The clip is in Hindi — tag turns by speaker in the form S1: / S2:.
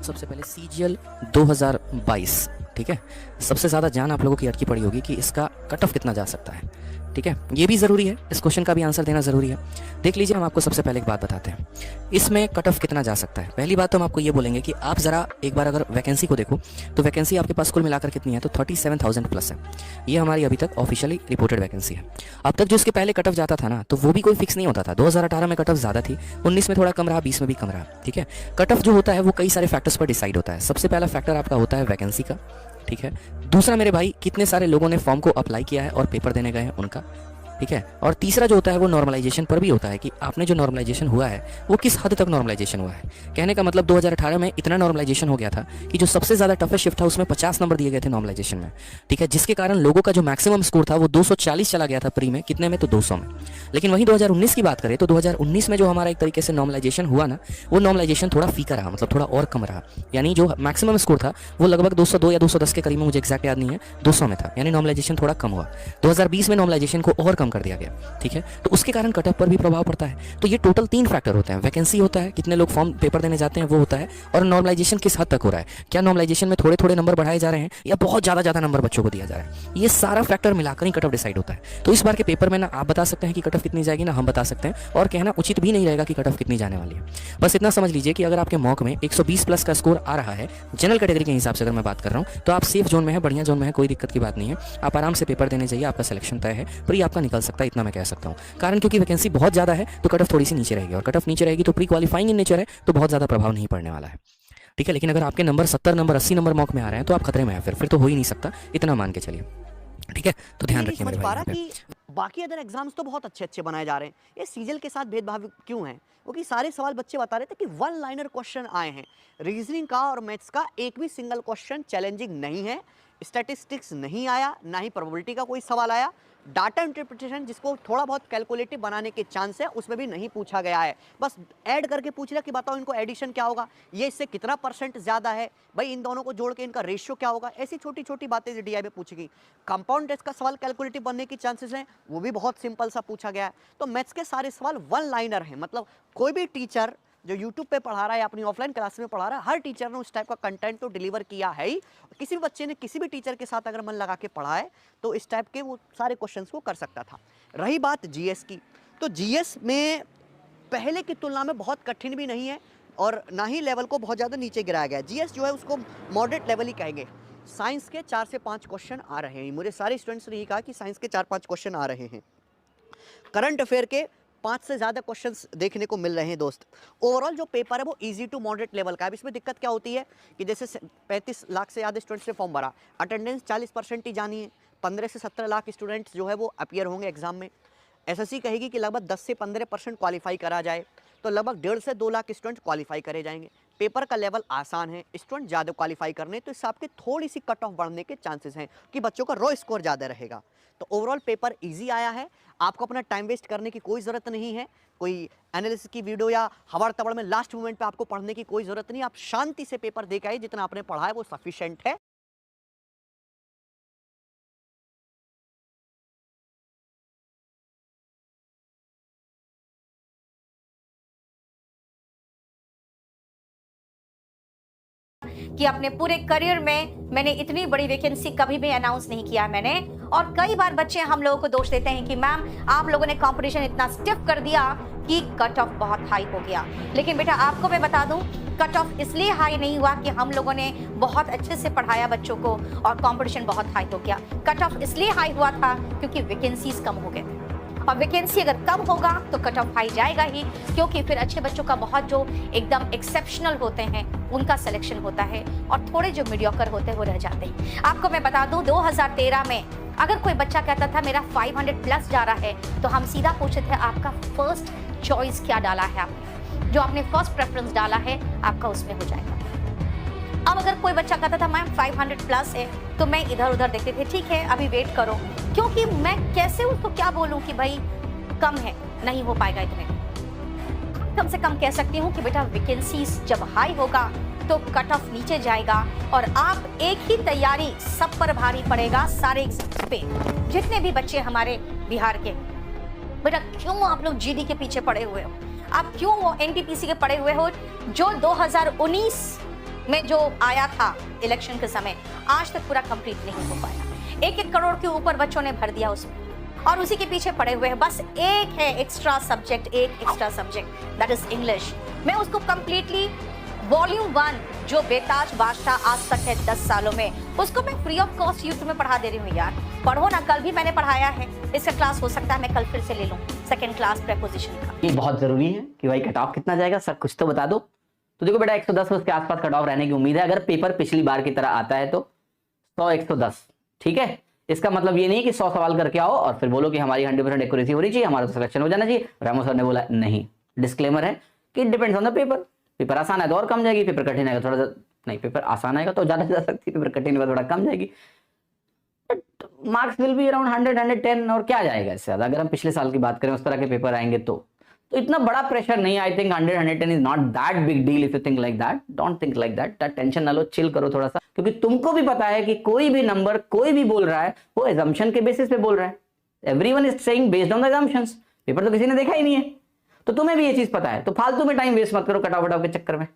S1: सबसे पहले सीजीएल 2022, ठीक है। सबसे ज़्यादा जान आप लोगों की अटकी पड़ी होगी कि इसका कट ऑफ कितना जा सकता है, ठीक है। ये भी ज़रूरी है, इस क्वेश्चन का भी आंसर देना ज़रूरी है। देख लीजिए, हम आपको सबसे पहले एक बात बताते हैं, इसमें कट ऑफ कितना जा सकता है। पहली बात तो हम आपको ये बोलेंगे कि आप ज़रा एक बार अगर वैकेंसी को देखो तो वैकेंसी आपके पास कुल मिलाकर कितनी है, तो 37,000 प्लस है। ये हमारी अभी तक ऑफिशियली रिपोर्टेड वैकेंसी है। अब तक जो इसके पहले कट ऑफ जाता था ना, तो वो भी कोई फिक्स नहीं होता था। 2018 में कट ऑफ ज़्यादा थी, 19 में थोड़ा कम रहा, 20 में भी कम रहा, ठीक है। कट ऑफ जो होता है वो कई सारे फैक्टर्स पर डिसाइड होता है। सबसे पहला फैक्टर आपका होता है वैकेंसी का, ठीक है। दूसरा मेरे भाई, कितने सारे लोगों ने फॉर्म को अप्लाई किया है और पेपर देने गए हैं उनका, ठीक है। और तीसरा जो होता है वो नॉर्मलाइजेशन पर भी होता है कि आपने जो नॉर्मलाइजेशन हुआ है वो किस हद तक नॉर्मलाइजेशन हुआ है। कहने का मतलब 2018 में इतना नॉर्मलाइजेशन हो गया था कि जो सबसे ज़्यादा टफेस्ट शिफ्ट था उसमें 50 नंबर दिए गए थे नॉर्मलाइजेशन में, ठीक है। जिसके कारण लोगों का जो मैक्सिमम स्कोर था वो 240 चला गया था प्री में, कितने में, तो 200 में। लेकिन वहीं 2019 की बात करें तो 2019 में जो हमारा एक तरीके से नॉर्मलाइजेशन हुआ ना, वो नॉर्मलाइजेशन थोड़ा फीका रहा, मतलब थोड़ा और कम रहा। यानी जो मैक्सिमम स्कोर था वो लगभग 202 या 210 के करीब में, मुझे एक्जैक्ट याद नहीं है, 200 में था। यानी नॉर्मलाइजेशन थोड़ा कम हुआ। 2020 में नॉर्मलाइजेशन को और कम कर दिया गया, ठीक है। तो उसके कारण कट ऑफ पर भी प्रभाव पड़ता है। तो ये टोटल 3 फैक्टर होते हैं, वैकेंसी होता है, कितने लोग फॉर्म पेपर देने जाते हैं वो होता है, और नॉर्मलाइजेशन किस हद तक हो रहा है। क्या नॉर्मलाइजेशन में थोड़े थोड़े नंबर बढ़ाए जा रहे हैं या बहुत ज़्यादा नंबर बच्चों को दिया जा रहा है। ये सारा फैक्टर मिलाकर ही कट ऑफ डिसाइड होता है। तो इस बार के पेपर में ना आप बता सकते हैं कि कट ऑफ कितनी जाएगी, ना हम बता सकते हैं, और कहना उचित भी नहीं रहेगा कि कट ऑफ कितनी जाने वाली है। बस इतना समझ लीजिए कि अगर आपके मॉक में 120 प्लस का स्कोर आ रहा है, जनरल कैटेगरी के हिसाब से अगर मैं बात कर रहा हूँ, तो आप सेफ जोन में है, बढ़िया जोन में है, कोई दिक्कत की बात नहीं है। आप आराम से पेपर देने जाइए, आपका सिलेक्शन तय है, प्री आपका निकल सकता है, इतना मैं कह सकता हूँ। कारण क्योंकि वैकेंसी बहुत ज़्यादा है तो कट ऑफ थोड़ी सी नीचे रहेगी, और कट ऑफ नीचे रहेगी तो प्री क्वालिफाइंग इन नेचर है, तो बहुत ज़्यादा प्रभाव नहीं पड़ने वाला है, ठीक है। लेकिन अगर आपके नंबर 70 नंबर 80 नंबर मॉक में आ रहे हैं तो आप खतरे में हैं, फिर तो हो ही नहीं सकता, इतना मान के चलिए, ठीक है। तो ध्यान रखिए मेरे भाई
S2: कि बाकी अदर एग्जाम्स तो बहुत अच्छे बनाए जा रहे हैं, ये सीजीएल के साथ भेदभाव क्यों है? क्योंकि सारे सवाल बच्चे बता रहे थे कि वन लाइनर क्वेश्चन आए हैं। रीजनिंग का और मैथ्स का एक भी सिंगल क्वेश्चन चैलेंजिंग नहीं है, स्टैटिस्टिक्स नहीं आया, ना ही प्रोबेबिलिटी का कोई सवाल आया। डाटा इंटरप्रिटेशन जिसको थोड़ा बहुत कैलकुलेटिव बनाने के चांस है उसमें भी नहीं पूछा गया है। बस ऐड करके पूछ लिया कि बताओ इनको एडिशन क्या होगा, ये इससे कितना % ज़्यादा है, भाई इन दोनों को जोड़ के इनका रेशियो क्या होगा, ऐसी छोटी छोटी बातें डीआई में पूछेगी। कंपाउंड टेस्ट का सवाल कैलकुलेटिव बनने की चांसेस हैं, वो भी बहुत सिंपल सा पूछा गया है। तो मैथ्स के सारे सवाल वन लाइनर हैं, मतलब कोई भी टीचर जो YouTube पे पढ़ा रहा है या अपनी ऑफलाइन क्लास में पढ़ा रहा है, हर टीचर ने उस टाइप का कंटेंट तो डिलीवर किया है ही। किसी भी बच्चे ने किसी भी टीचर के साथ अगर मन लगा के पढ़ा है तो इस टाइप के वो सारे क्वेश्चंस को कर सकता था। रही बात जीएस की, तो जीएस में पहले की तुलना में बहुत कठिन भी नहीं है और ना ही लेवल को बहुत ज़्यादा नीचे गिराया गया। जीएस जो है उसको मॉडरेट लेवल ही कहेंगे। साइंस के 4 से 5 क्वेश्चन आ रहे हैं, मुझे सारे स्टूडेंट्स ने ही कहा कि साइंस के 4-5 क्वेश्चन आ रहे हैं। करंट अफेयर के 5 से ज़्यादा क्वेश्चंस देखने को मिल रहे हैं दोस्त। ओवरऑल जो पेपर है वो इजी टू मॉडरेट लेवल का है। अब इसमें दिक्कत क्या होती है कि जैसे 35 लाख से ज़्यादा स्टूडेंट्स ने फॉर्म भरा, अटेंडेंस 40% ही जानी है, 15 से 17 लाख स्टूडेंट्स जो है वो अपीयर होंगे एग्जाम में। एसएससी कहेगी कि लगभग 10 से 15% क्वालिफाई करा जाए, तो लगभग 1.5 से 2 लाख स्टूडेंट क्वालिफाई करे जाएंगे। पेपर का लेवल आसान है, स्टूडेंट ज़्यादा क्वालिफाई करने, तो इससे आपके थोड़ी सी कट ऑफ बढ़ने के चांसेस हैं कि बच्चों का रॉ स्कोर ज़्यादा रहेगा। तो ओवरऑल पेपर इजी आया है, आपको अपना टाइम वेस्ट करने की कोई ज़रूरत नहीं है, कोई एनालिसिस की वीडियो या हवाड़ तबड़ में लास्ट मोमेंट पे आपको पढ़ने की कोई ज़रूरत नहीं। आप शांति से पेपर दे के आइए, जितना आपने पढ़ा है वो सफिशिएंट है।
S3: कि अपने पूरे करियर में मैंने इतनी बड़ी वैकेंसी कभी भी अनाउंस नहीं किया मैंने। और कई बार बच्चे हम लोगों को दोष देते हैं कि मैम आप लोगों ने कंपटीशन इतना स्टिफ कर दिया कि कट ऑफ बहुत हाई हो गया। लेकिन बेटा आपको मैं बता दूं, कट ऑफ इसलिए हाई नहीं हुआ कि हम लोगों ने बहुत अच्छे से पढ़ाया बच्चों को और कंपटीशन बहुत हाई हो गया। कट ऑफ इसलिए हाई हुआ था क्योंकि वैकेंसीज कम हो गए, और वैकेंसी अगर कम होगा तो कट ऑफ हाई जाएगा ही, क्योंकि फिर अच्छे बच्चों का बहुत जो एकदम एक्सेप्शनल होते हैं उनका सिलेक्शन होता है और थोड़े जो मीडियोकर होते हैं वो रह जाते हैं। आपको मैं बता दूं 2013 में अगर कोई बच्चा कहता था मेरा 500 प्लस जा रहा है तो हम सीधा पूछते थे आपका फर्स्ट चॉइस क्या डाला है आपने, जो आपने फर्स्ट प्रेफरेंस डाला है आपका उसमें हो जाएगा। अब अगर कोई बच्चा कहता था मैम 500 प्लस है तो मैं इधर उधर देखते थे, ठीक है अभी वेट करो, क्योंकि मैं कैसे उसको क्या बोलूं कि भाई कम है, नहीं हो पाएगा इतने। कम से कम कह सकती हूँ कि बेटा वैकेंसीज जब हाई होगा तो कट ऑफ नीचे जाएगा और आप एक ही तैयारी सब पर भारी पड़ेगा सारे एग्जाम्स पे। जितने भी बच्चे हमारे बिहार के, बेटा क्यों आप लोग जीडी के पीछे पड़े हुए हो, आप क्यों एनटीपीसी के पड़े हुए हो, जो 2019 में जो आया था इलेक्शन के समय, आज तक पूरा कंप्लीट नहीं हो पाया। 1-1 करोड़ के ऊपर बच्चों ने भर दिया उसमें और उसी के पीछे पड़े हुए हैं। बस एक है extra subject, that is English. मैं उसको कंप्लीटली वॉल्यूम 1 जो बेताज बादशाह आज तक है 10 सालों में, उसको मैं फ्री ऑफ कॉस्ट यूट्यूब में पढ़ा दे रही हूँ यार। पढ़ो ना, कल भी मैंने पढ़ाया है, इसका क्लास हो सकता है मैं कल फिर से ले लूँ, सेकंड क्लास प्रेपोजिशन का।
S4: ये बहुत जरूरी है कि भाई कट ऑफ कितना जाएगा, सर कुछ तो बता दो। तो देखो बेटा 110 उसके आसपास कट ऑफ रहने की उम्मीद है। अगर पेपर पिछली बार की तरह आता है तो 100-110, ठीक है। इसका मतलब ये नहीं कि 100 सवाल करके आओ और फिर बोलो कि हमारी 100% एक्यूरेसी होनी चाहिए, हमारा तो सिलेक्शन हो जाना चाहिए। रामो सर ने बोला नहीं, डिस्क्लेमर है कि depends on the paper. Paper आसान है तो और कम जाएगी, पेपर कठिन है थोड़ा सा, नहीं पेपर आसान आएगा तो ज्यादा जा सकती है, पेपर कठिन होगा थोड़ा कम जाएगी। मार्क्स विल बी अराउंड 100-110 और क्या जाएगा इससे ज्यादा। अगर हम पिछले साल की बात करें उस तरह के पेपर आएंगे तो इतना बड़ा प्रेशर नहीं। I think 100-110 is not that big deal if you think like that. Don't think like that, tension ना लो, चिल करो थोड़ा सा, क्योंकि तुमको भी पता है कि कोई भी नंबर कोई भी बोल रहा है वो एजम्पशन के बेसिस पे बोल रहा है। Everyone is saying based on the assumptions. Paper तो किसी ने देखा ही नहीं है, तो तुम्हें भी ये चीज पता है। तो फालतू में टाइम वेस्ट मत करो कट ऑफ के चक्कर में।